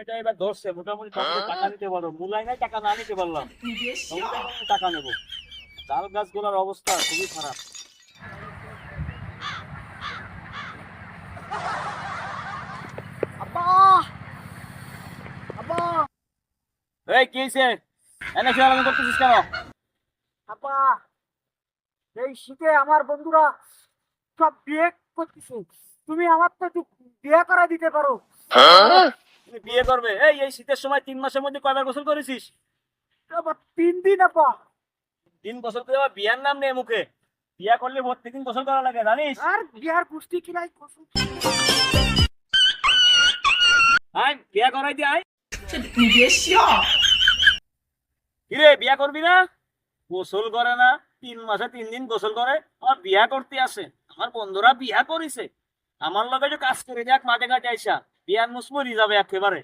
সময়টা এবার ধরছে, মোটামুটি টাকা নিতে পারো, মূলাই নাই টাকা না নিতে পারলাম, মোটামুটি টাকা নেবো। তাল গাছগুলোর অবস্থা খুবই খারাপ। আব্বা, আব্বা, এই কি হয়েছে? এনে খেলাধুলা করতেছিস কেন? আব্বা, এই শীতে আমার বন্ধুরা সব বিয়ে করতেছে। তুমি আমার তো একটু বিয়ে করে দিতে পারো। তুমি বিয়ে করবে? এই এই শীতের সময় 3 মাসের মধ্যে কয়বার গোসল করেছিস? আবার 3 দিন আব্বা। 3 গোসল করে আবার বিয়ার নাম নেই মুখে। বিয়া করলে প্রত্যেকদিন গোসল করা লাগে জানিস? আর বিয়ার পুষ্টি কিলাই কসম। আয় বিয়া করাই দি আয়। কিরে বিয়া করবি না? গোসল করে না, 3 মাসে 3 দিন গোসল করে, আর বিয়া করতে আসে। আমার বন্ধুরা বিয়া করিছে, আমার লগে যে কাজ করে যাক মাঠে ঘাটে আইসা বিয়ার মুসমরি যাবে একেবারে।